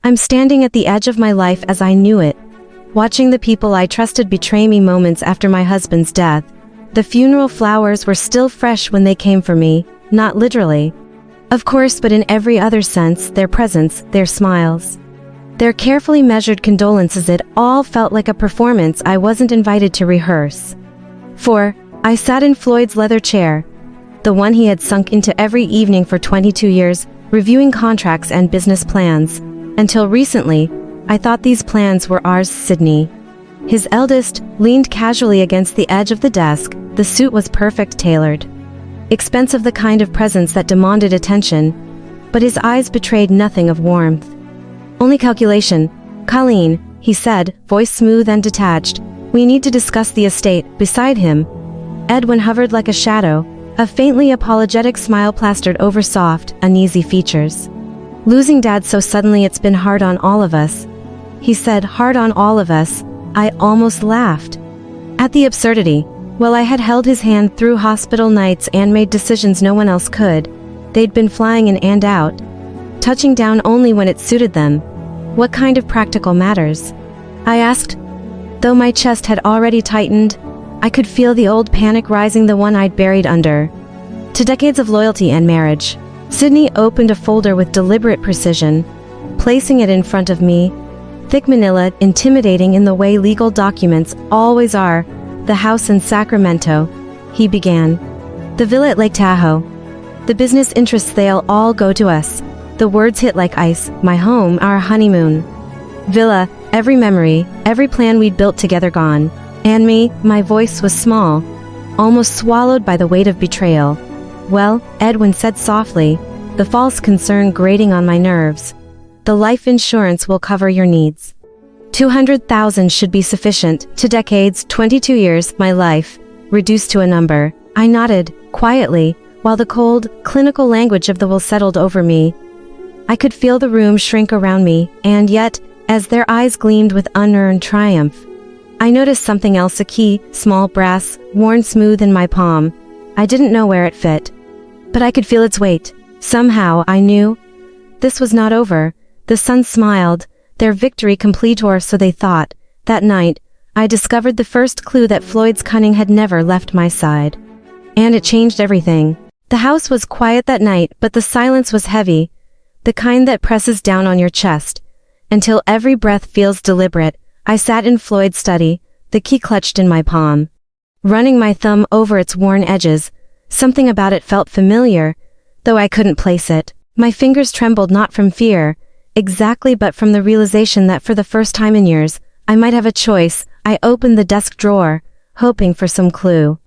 I'm standing at the edge of my life as I knew it, watching the people I trusted betray me moments after my husband's death. The funeral flowers were still fresh when they came for me, not literally, of course, but in every other sense, their presence, their smiles, their carefully measured condolences. It all felt like a performance I wasn't invited to rehearse. For I sat in Floyd's leather chair, the one he had sunk into every evening for 22 years, reviewing contracts and business plans. Until recently, I thought these plans were ours. Sydney, his eldest, leaned casually against the edge of the desk. The suit was perfect, tailored, expensive, the kind of presence that demanded attention, but his eyes betrayed nothing of warmth. Only calculation. "Colleen," he said, voice smooth and detached, "we need to discuss the estate." Beside him, Edwin hovered like a shadow, a faintly apologetic smile plastered over soft, uneasy features. "Losing Dad so suddenly, it's been hard on all of us," he said. "Hard on all of us." I almost laughed at the absurdity. Well, I had held his hand through hospital nights and made decisions no one else could. They'd been flying in and out, touching down only when it suited them. What kind of practical matters? I asked. Though my chest had already tightened, I could feel the old panic rising, the one I'd buried under to decades of loyalty and marriage. Sydney opened a folder with deliberate precision, placing it in front of me. Thick manila, intimidating in the way legal documents always are. "The house in Sacramento," he began. "The villa at Lake Tahoe. The business interests, they'll all go to us." The words hit like ice. My home, our honeymoon villa, every memory, every plan we'd built together gone. And me, my voice was small, almost swallowed by the weight of betrayal. "Well," Edwin said softly, the false concern grating on my nerves, "the life insurance will cover your needs. 200,000 should be sufficient." To decades, 22 years, my life, reduced to a number. I nodded, quietly, while the cold, clinical language of the will settled over me. I could feel the room shrink around me, and yet, as their eyes gleamed with unearned triumph, I noticed something else, a key, small brass, worn smooth in my palm. I didn't know where it fit, but I could feel its weight. Somehow, I knew this was not over. The sun smiled, their victory complete, or so they thought. That night, I discovered the first clue that Floyd's cunning had never left my side. And it changed everything. The house was quiet that night, but the silence was heavy, the kind that presses down on your chest, until every breath feels deliberate. I sat in Floyd's study, the key clutched in my palm, running my thumb over its worn edges. Something about it felt familiar, though I couldn't place it. My fingers trembled, not from fear, exactly, but from the realization that for the first time in years, I might have a choice. I opened the desk drawer, hoping for some clue,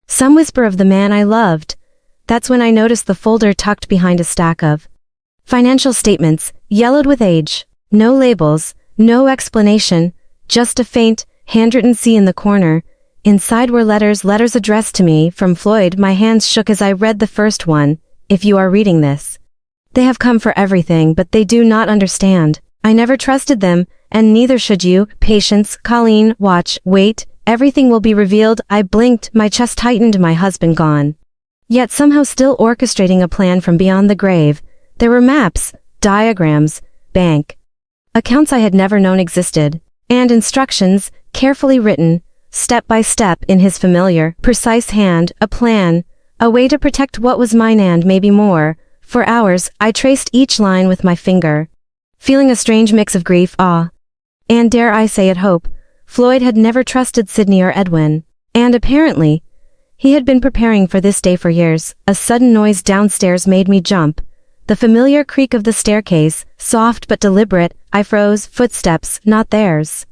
some whisper of the man I loved. That's when I noticed the folder tucked behind a stack of financial statements, yellowed with age. No labels, no explanation, just a faint, handwritten C in the corner. Inside were letters addressed to me from Floyd. My hands shook as I read the first one. "If you are reading this, they have come for everything, but they do not understand. I never trusted them, and neither should you. Patience, Colleen, watch, wait, everything will be revealed." I blinked, my chest tightened. My husband gone, yet somehow still orchestrating a plan from beyond the grave. There were maps, diagrams, bank accounts I had never known existed, and instructions, carefully written, step by step, in his familiar, precise hand. A plan, a way to protect what was mine and maybe more. For hours, I traced each line with my finger, feeling a strange mix of grief, awe, and, dare I say it, hope. Floyd had never trusted Sydney or Edwin, and apparently, he had been preparing for this day for years. A sudden noise downstairs made me jump. The familiar creak of the staircase, soft but deliberate. I froze. Footsteps, not theirs.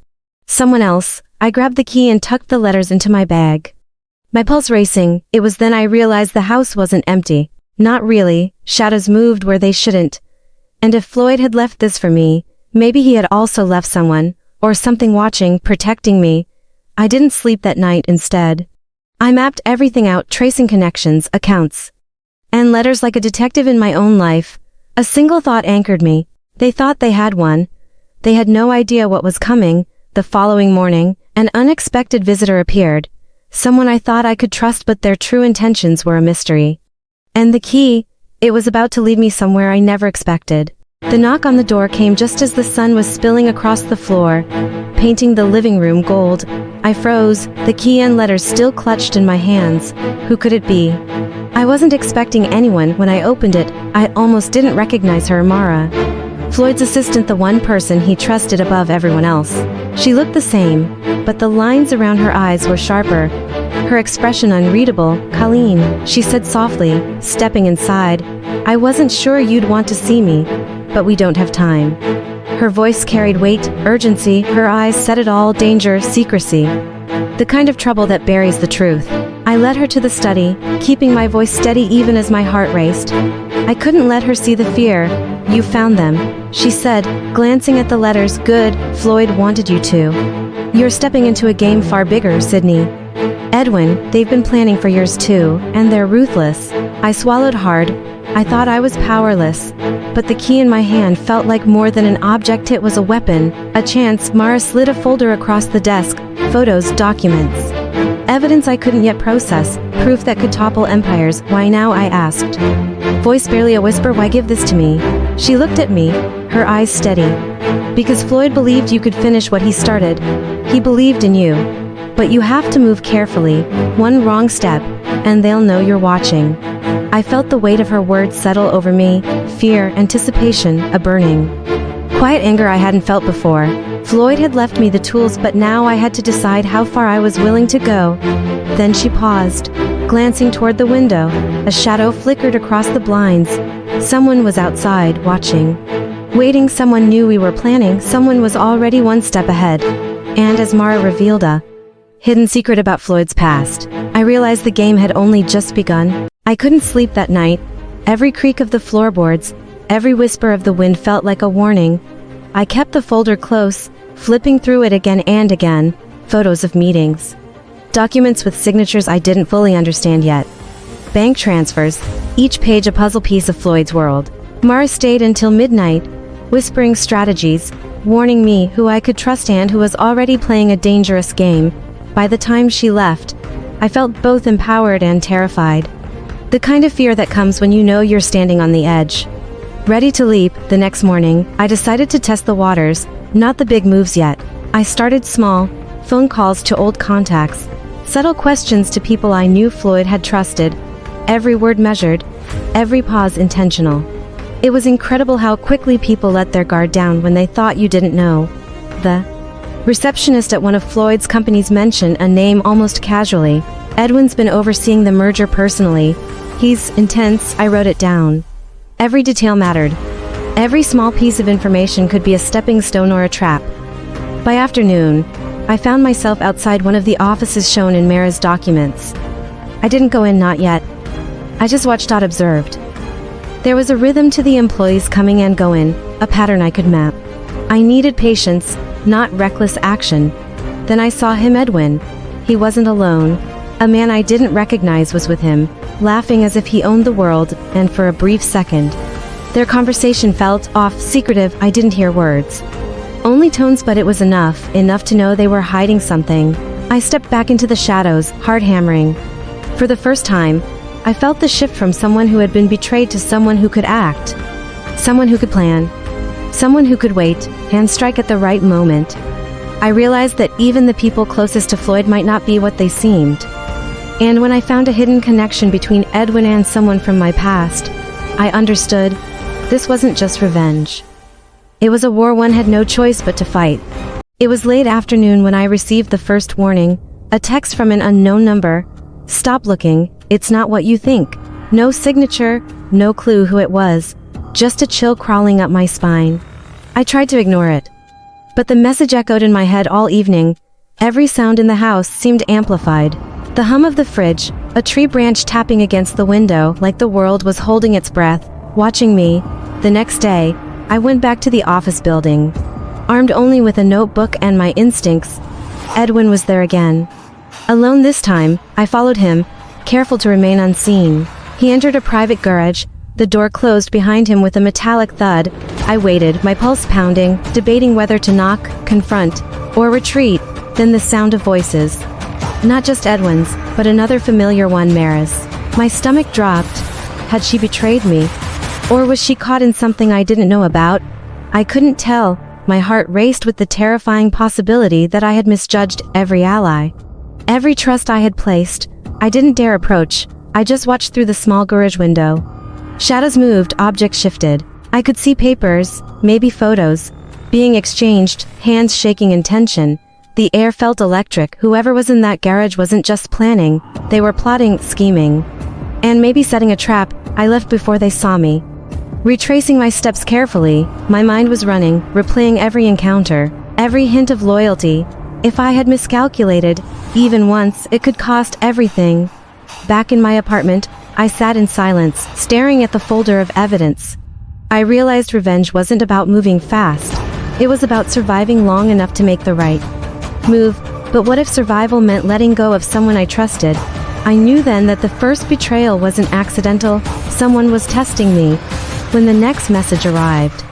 Someone else. I grabbed the key and tucked the letters into my bag, my pulse racing. It was then I realized the house wasn't empty. Not really. Shadows moved where they shouldn't. And if Floyd had left this for me, maybe he had also left someone, or something watching, protecting me. I didn't sleep that night. Instead, I mapped everything out, tracing connections, accounts, and letters like a detective in my own life. A single thought anchored me. They thought they had one. They had no idea what was coming. The following morning, an unexpected visitor appeared. Someone I thought I could trust, but their true intentions were a mystery. And the key, it was about to lead me somewhere I never expected. The knock on the door came just as the sun was spilling across the floor, painting the living room gold. I froze, the key and letters still clutched in my hands. Who could it be? I wasn't expecting anyone. When I opened it, I almost didn't recognize her. Mara. Floyd's assistant, the one person he trusted above everyone else. She looked the same, but the lines around her eyes were sharper, her expression unreadable. "Colleen," she said softly, stepping inside. "I wasn't sure you'd want to see me, but we don't have time." Her voice carried weight, urgency, her eyes said it all: danger, secrecy. The kind of trouble that buries the truth. I led her to the study, keeping my voice steady even as my heart raced. I couldn't let her see the fear. "You found them," she said, glancing at the letters. "Good, Floyd wanted you to. You're stepping into a game far bigger, Sydney. Edwin, they've been planning for years too, and they're ruthless." I swallowed hard. I thought I was powerless, but the key in my hand felt like more than an object. It was a weapon, a chance. Mara slid a folder across the desk. Photos, documents. Evidence I couldn't yet process, proof that could topple empires. "Why now?" I asked. Voice barely a whisper. "Why give this to me?" She looked at me, her eyes steady. "Because Floyd believed you could finish what he started. He believed in you. But you have to move carefully. One wrong step, and they'll know you're watching." I felt the weight of her words settle over me, fear, anticipation, a burning, quiet anger I hadn't felt before. Floyd had left me the tools, but now I had to decide how far I was willing to go. Then she paused, glancing toward the window. A shadow flickered across the blinds. Someone was outside, watching. Waiting. Someone knew we were planning. Someone was already one step ahead. And as Mara revealed a hidden secret about Floyd's past, I realized the game had only just begun. I couldn't sleep that night. Every creak of the floorboards, every whisper of the wind felt like a warning. I kept the folder close, flipping through it again and again. Photos of meetings. Documents with signatures I didn't fully understand yet. Bank transfers, each page a puzzle piece of Floyd's world. Mara stayed until midnight, whispering strategies, warning me who I could trust and who was already playing a dangerous game. By the time she left, I felt both empowered and terrified. The kind of fear that comes when you know you're standing on the edge. Ready to leap. The next morning, I decided to test the waters, not the big moves yet. I started small, phone calls to old contacts, subtle questions to people I knew Floyd had trusted, every word measured, every pause intentional. It was incredible how quickly people let their guard down when they thought you didn't know. The receptionist at one of Floyd's companies mentioned a name almost casually. "Edwin's been overseeing the merger personally. He's intense." I wrote it down. Every detail mattered. Every small piece of information could be a stepping stone or a trap. By afternoon, I found myself outside one of the offices shown in Mara's documents. I didn't go in, not yet. I just watched, observed. There was a rhythm to the employees coming and going, a pattern I could map. I needed patience, not reckless action. Then I saw him, Edwin. He wasn't alone. A man I didn't recognize was with him, laughing as if he owned the world, and for a brief second, their conversation felt off, secretive. I didn't hear words, only tones, but it was enough to know they were hiding something. I stepped back into the shadows, heart hammering. For the first time, I felt the shift from someone who had been betrayed to someone who could act, someone who could plan, someone who could wait and strike at the right moment. I realized that even the people closest to Floyd might not be what they seemed. And when I found a hidden connection between Edwin and someone from my past, I understood this wasn't just revenge. It was a war one had no choice but to fight. It was late afternoon when I received the first warning, a text from an unknown number. "Stop looking, it's not what you think." No signature, no clue who it was, just a chill crawling up my spine. I tried to ignore it, but the message echoed in my head all evening. Every sound in the house seemed amplified. The hum of the fridge, a tree branch tapping against the window like the world was holding its breath, watching me. The next day, I went back to the office building, armed only with a notebook and my instincts. Edwin was there again. Alone this time, I followed him, careful to remain unseen. He entered a private garage. The door closed behind him with a metallic thud. I waited, my pulse pounding, debating whether to knock, confront, or retreat. Then the sound of voices. Not just Edwin's, but another familiar one, Mara's. My stomach dropped. Had she betrayed me? Or was she caught in something I didn't know about? I couldn't tell. My heart raced with the terrifying possibility that I had misjudged every ally. Every trust I had placed. I didn't dare approach. I just watched through the small garage window. Shadows moved, objects shifted. I could see papers, maybe photos, being exchanged, hands shaking in tension. The air felt electric. Whoever was in that garage wasn't just planning. They were plotting, scheming. And maybe setting a trap. I left before they saw me. Retracing my steps carefully, my mind was running, replaying every encounter, every hint of loyalty. If I had miscalculated, even once, it could cost everything. Back in my apartment, I sat in silence, staring at the folder of evidence. I realized revenge wasn't about moving fast. It was about surviving long enough to make the right move. But what if survival meant letting go of someone I trusted? I knew then that the first betrayal wasn't accidental. Someone was testing me. When the next message arrived,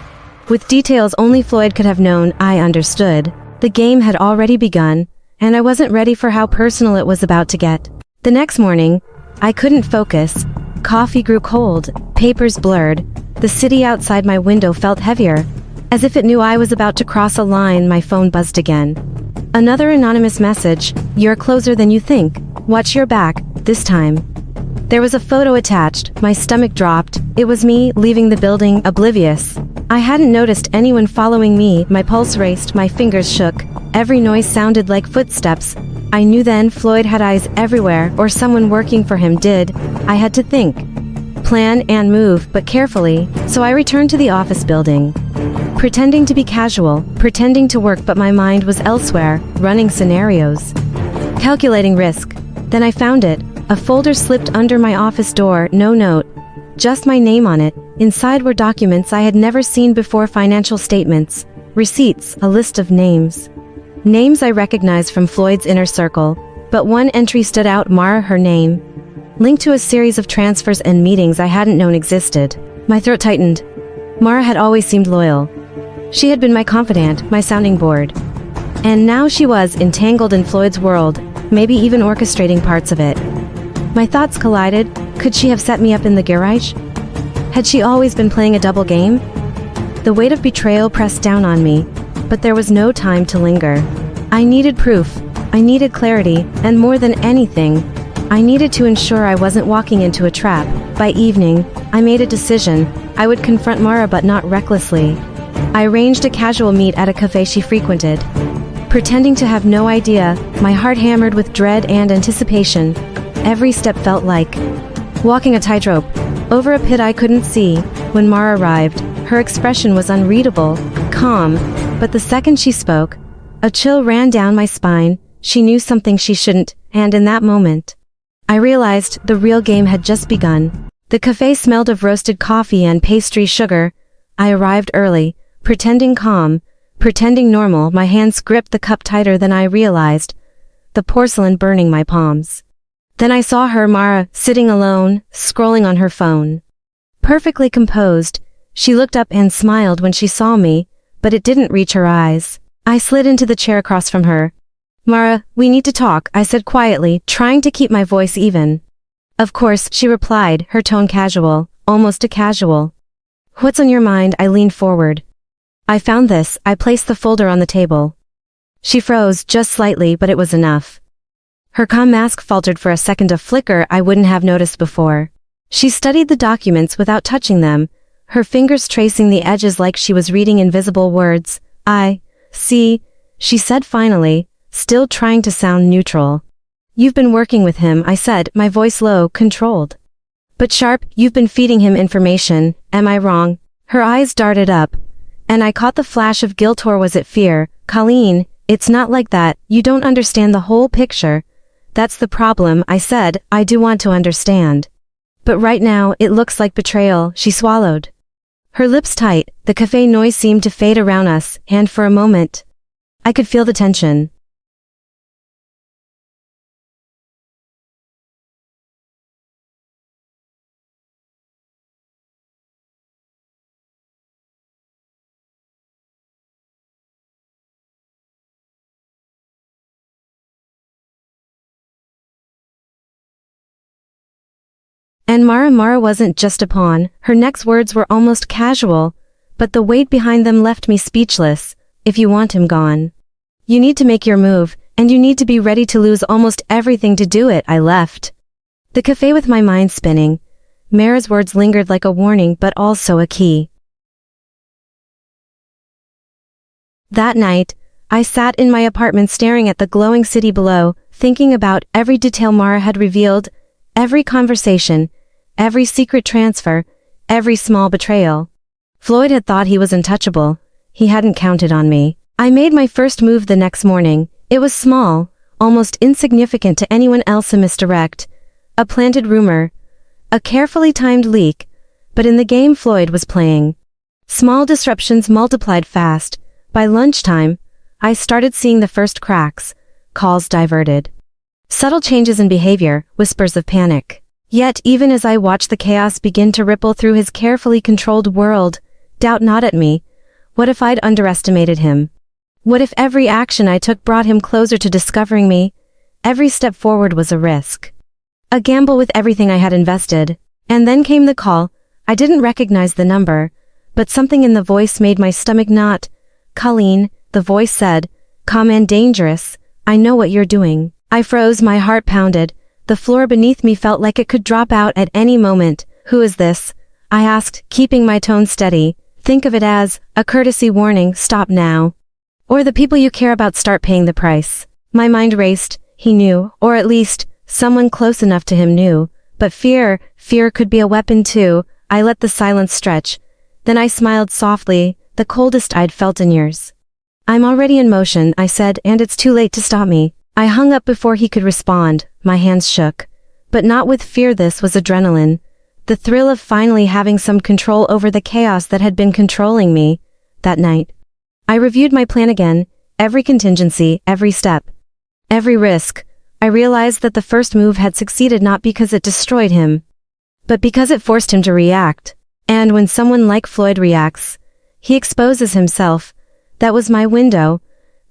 with details only Floyd could have known, I understood. The game had already begun, and I wasn't ready for how personal it was about to get. The next morning, I couldn't focus. Coffee grew cold, papers blurred. The city outside my window felt heavier. As if it knew I was about to cross a line, my phone buzzed again. Another anonymous message: "You're closer than you think. Watch your back, this time." There was a photo attached. My stomach dropped. It was me, leaving the building, oblivious. I hadn't noticed anyone following me. My pulse raced, my fingers shook. Every noise sounded like footsteps. I knew then Floyd had eyes everywhere, or someone working for him did. I had to think, plan and move, but carefully. So I returned to the office building, pretending to be casual, pretending to work, but my mind was elsewhere, running scenarios, calculating risk. Then I found it. A folder slipped under my office door, no note, just my name on it. Inside were documents I had never seen before: financial statements, receipts, a list of names. Names I recognized from Floyd's inner circle, but one entry stood out: Mara, her name, linked to a series of transfers and meetings I hadn't known existed. My throat tightened. Mara had always seemed loyal. She had been my confidant, my sounding board. And now she was entangled in Floyd's world, maybe even orchestrating parts of it. My thoughts collided. Could she have set me up in the garage? Had she always been playing a double game? The weight of betrayal pressed down on me, but there was no time to linger. I needed proof. I needed clarity, and more than anything, I needed to ensure I wasn't walking into a trap. By evening, I made a decision. I would confront Mara, but not recklessly. I arranged a casual meet at a cafe she frequented. Pretending to have no idea, my heart hammered with dread and anticipation. Every step felt like walking a tightrope over a pit I couldn't see. When Mara arrived, her expression was unreadable, calm, but the second she spoke, a chill ran down my spine. She knew something she shouldn't, and in that moment, I realized the real game had just begun. The cafe smelled of roasted coffee and pastry sugar. I arrived early, pretending calm, pretending normal. My hands gripped the cup tighter than I realized, the porcelain burning my palms. Then I saw her, Mara, sitting alone, scrolling on her phone. Perfectly composed, she looked up and smiled when she saw me, but it didn't reach her eyes. I slid into the chair across from her. "Mara, we need to talk," I said quietly, trying to keep my voice even. "Of course," she replied, her tone casual, almost a casual. "What's on your mind?" I leaned forward. "I found this." I placed the folder on the table. She froze, just slightly, but it was enough. Her calm mask faltered for a second, a flicker I wouldn't have noticed before. She studied the documents without touching them, her fingers tracing the edges like she was reading invisible words. "I see," she said finally, still trying to sound neutral. "You've been working with him," I said, my voice low, controlled, but sharp. "You've been feeding him information. Am I wrong?" Her eyes darted up, and I caught the flash of guilt, or was it fear? "Colleen, it's not like that. You don't understand the whole picture." "That's the problem," I said. "I do want to understand. But right now, it looks like betrayal." She swallowed, her lips tight. The cafe noise seemed to fade around us, and for a moment, I could feel the tension. And Mara wasn't just a pawn, her next words were almost casual, but the weight behind them left me speechless. If you want him gone, you need to make your move, and you need to be ready to lose almost everything to do it. I left the cafe with my mind spinning. Mara's words lingered like a warning but also a key. That night, I sat in my apartment staring at the glowing city below, thinking about every detail Mara had revealed, every conversation, every secret transfer, every small betrayal. Floyd had thought he was untouchable. He hadn't counted on me. I made my first move the next morning. It was small, almost insignificant to anyone else, a misdirect, a planted rumor, a carefully timed leak, but in the game Floyd was playing, small disruptions multiplied fast. By lunchtime, I started seeing the first cracks, calls diverted, subtle changes in behavior, whispers of panic. Yet even as I watched the chaos begin to ripple through his carefully controlled world, doubt gnawed at me. What if I'd underestimated him? What if every action I took brought him closer to discovering me? Every step forward was a risk. A gamble with everything I had invested. And then came the call. I didn't recognize the number, but something in the voice made my stomach knot. Colleen, the voice said, calm and dangerous. I know what you're doing. I froze, my heart pounded. The floor beneath me felt like it could drop out at any moment. Who is this? I asked, keeping my tone steady. Think of it as a courtesy warning. Stop now. Or the people you care about start paying the price. My mind raced. He knew, or at least, someone close enough to him knew. But fear could be a weapon too. I let the silence stretch. Then I smiled softly, the coldest I'd felt in years. I'm already in motion, I said, and it's too late to stop me. I hung up before he could respond. My hands shook. But not with fear, this was adrenaline. The thrill of finally having some control over the chaos that had been controlling me. That night, I reviewed my plan again, every contingency, every step, every risk. I realized that the first move had succeeded not because it destroyed him, but because it forced him to react. And when someone like Floyd reacts, he exposes himself. That was my window.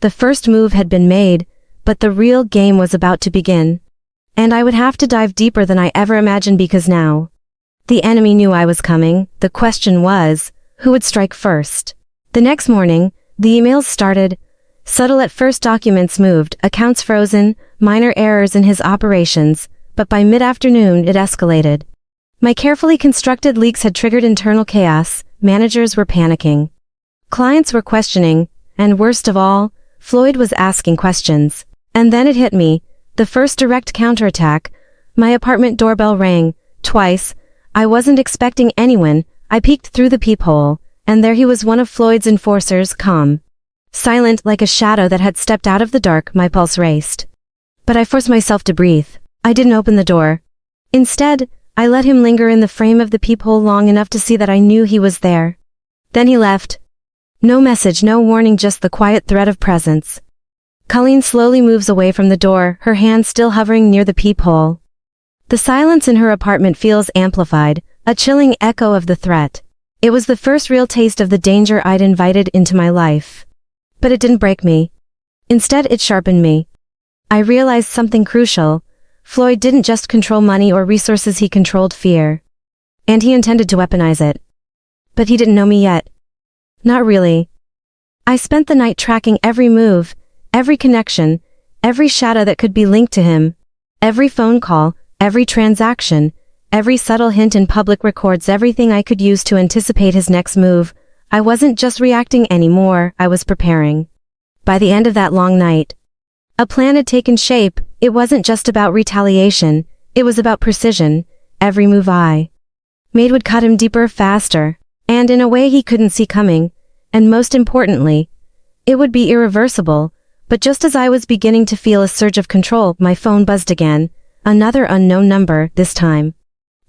The first move had been made, but the real game was about to begin. And I would have to dive deeper than I ever imagined, because now the enemy knew I was coming. The question was, who would strike first? The next morning, the emails started. Subtle at first, documents moved, accounts frozen, minor errors in his operations, but by mid-afternoon it escalated. My carefully constructed leaks had triggered internal chaos. Managers were panicking. Clients were questioning, and worst of all, Floyd was asking questions. And then it hit me, the first direct counterattack. My apartment doorbell rang, twice. I wasn't expecting anyone. I peeked through the peephole, and there he was, one of Floyd's enforcers, calm, silent like a shadow that had stepped out of the dark. My pulse raced. But I forced myself to breathe. I didn't open the door. Instead, I let him linger in the frame of the peephole long enough to see that I knew he was there. Then he left. No message, no warning, just the quiet threat of presence. Colleen slowly moves away from the door, her hand still hovering near the peephole. The silence in her apartment feels amplified, a chilling echo of the threat. It was the first real taste of the danger I'd invited into my life. But it didn't break me. Instead, it sharpened me. I realized something crucial. Floyd didn't just control money or resources, he controlled fear. And he intended to weaponize it. But he didn't know me yet. Not really. I spent the night tracking every move, every connection, every shadow that could be linked to him, every phone call, every transaction, every subtle hint in public records, everything I could use to anticipate his next move. I wasn't just reacting anymore, I was preparing. By the end of that long night, a plan had taken shape. It wasn't just about retaliation, it was about precision. Every move I made would cut him deeper, faster, and in a way he couldn't see coming. And most importantly, it would be irreversible. But just as I was beginning to feel a surge of control, my phone buzzed again. Another unknown number, this time.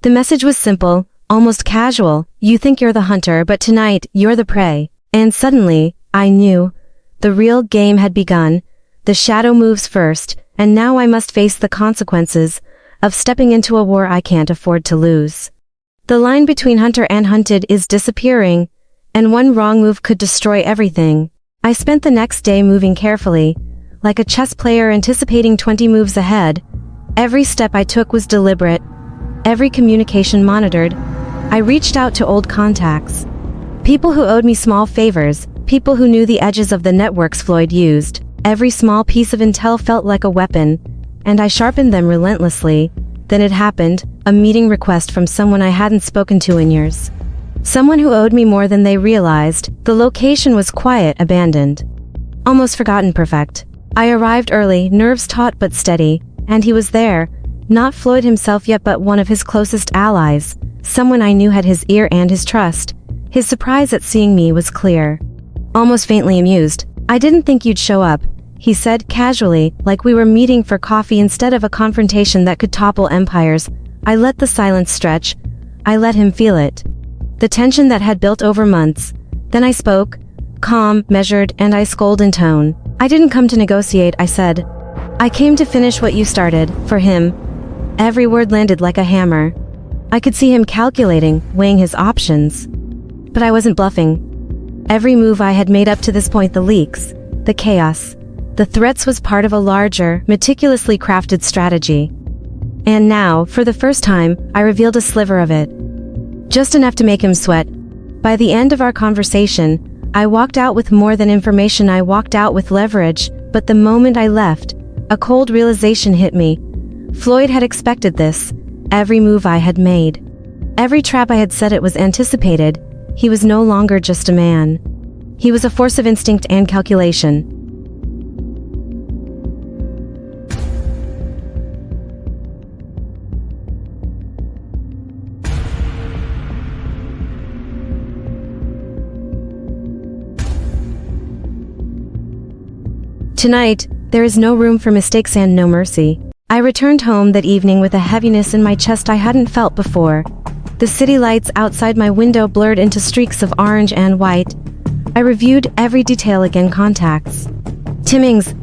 The message was simple, almost casual. You think you're the hunter, but tonight, you're the prey. And suddenly, I knew. The real game had begun. The shadow moves first, and now I must face the consequences of stepping into a war I can't afford to lose. The line between hunter and hunted is disappearing, and one wrong move could destroy everything. I spent the next day moving carefully, like a chess player anticipating 20 moves ahead. Every step I took was deliberate. every communication monitored. I reached out to old contacts. People who owed me small favors, people who knew the edges of the networks Floyd used. Every small piece of intel felt like a weapon, and I sharpened them relentlessly. Then it happened, a meeting request from someone I hadn't spoken to in years. Someone who owed me more than they realized. The location was quiet, abandoned. Almost forgotten perfect. I arrived early, nerves taut but steady, and he was there. Not Floyd himself yet, but one of his closest allies. Someone I knew had his ear and his trust. His surprise at seeing me was clear. Almost faintly amused. "I didn't think you'd show up," he said casually, like we were meeting for coffee instead of a confrontation that could topple empires. I let the silence stretch. I let him feel it. The tension that had built over months. Then I spoke. Calm, measured, and I scolded in tone. "I didn't come to negotiate," I said. "I came to finish what you started." For him, every word landed like a hammer. I could see him calculating, weighing his options. But I wasn't bluffing. Every move I had made up to this point, the leaks, the chaos, the threats, was part of a larger, meticulously crafted strategy. And now, for the first time, I revealed a sliver of it. Just enough to make him sweat. By the end of our conversation, I walked out with more than information. I walked out with leverage. But the moment I left, a cold realization hit me. Floyd had expected this. Every move I had made. Every trap I had set, it was anticipated. He was no longer just a man. He was a force of instinct and calculation. Tonight, there is no room for mistakes and no mercy. I returned home that evening with a heaviness in my chest I hadn't felt before. The city lights outside my window blurred into streaks of orange and white. I reviewed every detail again. Contacts. Timmings.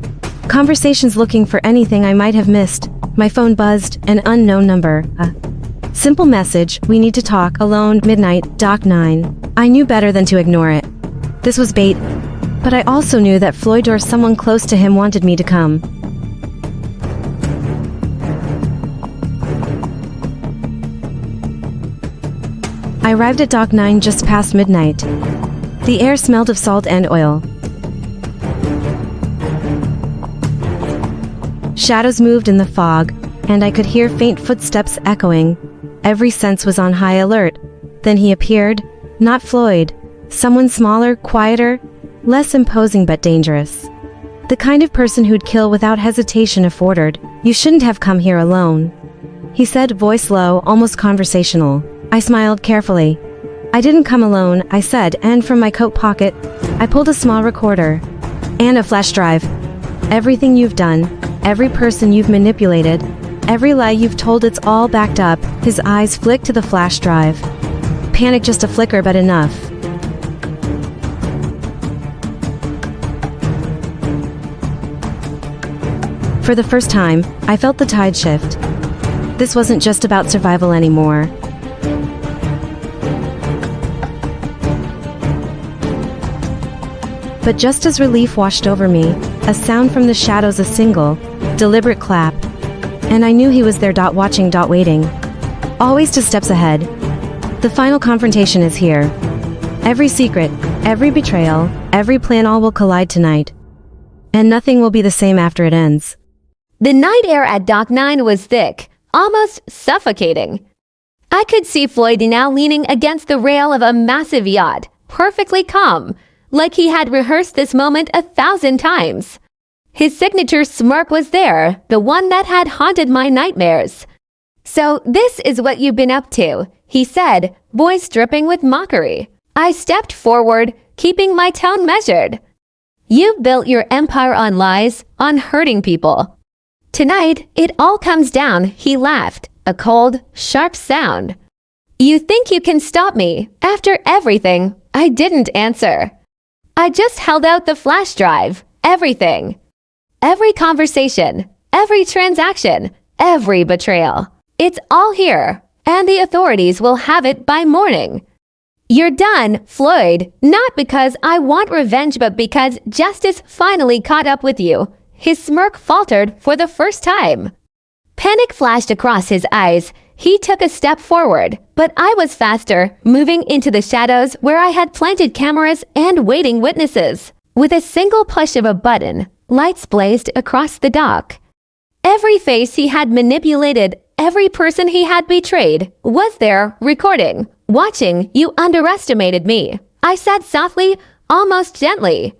Conversations, looking for anything I might have missed. My phone buzzed, an unknown number. A simple message: "We need to talk, alone, midnight, Dock 9. I knew better than to ignore it. This was bait. But I also knew that Floyd or someone close to him wanted me to come. I arrived at Dock 9 just past midnight. The air smelled of salt and oil. Shadows moved in the fog, and I could hear faint footsteps echoing. Every sense was on high alert. Then he appeared. Not Floyd. Someone smaller, quieter, less imposing but dangerous. The kind of person who'd kill without hesitation if ordered. "You shouldn't have come here alone," he said, voice low, almost conversational. I smiled carefully. "I didn't come alone," I said, and from my coat pocket, I pulled a small recorder. "And a flash drive. Everything you've done, every person you've manipulated, every lie you've told, it's all backed up." His eyes flicked to the flash drive. Panic, just a flicker, but enough. For the first time, I felt the tide shift. This wasn't just about survival anymore. But just as relief washed over me, a sound from the shadows, a single, deliberate clap. And I knew he was there, watching, waiting. Always 2 steps ahead. The final confrontation is here. Every secret, every betrayal, every plan, all will collide tonight. And nothing will be the same after it ends. The night air at Dock 9 was thick, almost suffocating. I could see Floyd now leaning against the rail of a massive yacht, perfectly calm, like he had rehearsed this moment 1,000 times. His signature smirk was there, the one that had haunted my nightmares. "So this is what you've been up to," he said, voice dripping with mockery. I stepped forward, keeping my tone measured. "You built your empire on lies, on hurting people. Tonight, it all comes down," he laughed, a cold, sharp sound. "You think you can stop me? After everything?" I didn't answer. I just held out the flash drive. Everything. Every conversation, every transaction, every betrayal. It's all here, and the authorities will have it by morning. "You're done, Floyd, not because I want revenge, but because justice finally caught up with you." His smirk faltered for the first time. Panic flashed across his eyes. He took a step forward, but I was faster, moving into the shadows where I had planted cameras and waiting witnesses. With a single push of a button, lights blazed across the dock. Every face he had manipulated, every person he had betrayed, was there, recording, watching. You underestimated me, I said softly, almost gently.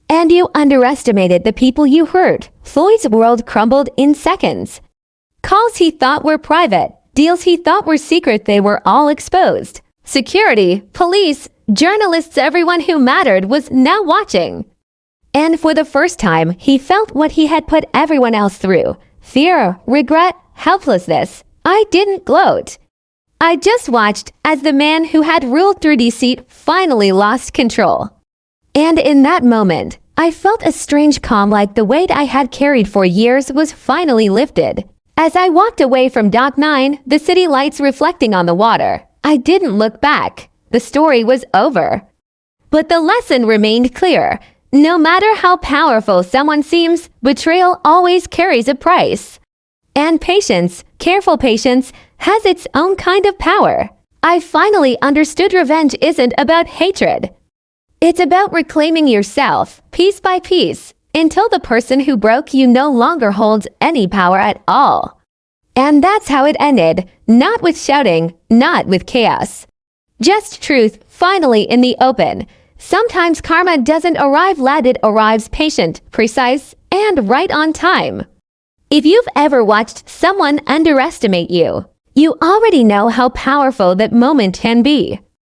And you underestimated the people you hurt. Floyd's world crumbled in seconds. Calls he thought were private, deals he thought were secret, they were all exposed. Security, police, journalists, everyone who mattered was now watching. And for the first time, he felt what he had put everyone else through. Fear, regret, helplessness. I didn't gloat. I just watched as the man who had ruled through deceit finally lost control. And in that moment, I felt a strange calm, like the weight I had carried for years was finally lifted. As I walked away from Dock 9, the city lights reflecting on the water, I didn't look back. The story was over. But the lesson remained clear. No matter how powerful someone seems, betrayal always carries a price. And patience, careful patience, has its own kind of power. I finally understood revenge isn't about hatred. It's about reclaiming yourself, piece by piece, until the person who broke you no longer holds any power at all. And that's how it ended, not with shouting, not with chaos. Just truth, finally in the open. Sometimes karma doesn't arrive loud, it arrives patient, precise, and right on time. If you've ever watched someone underestimate you, you already know how powerful that moment can be.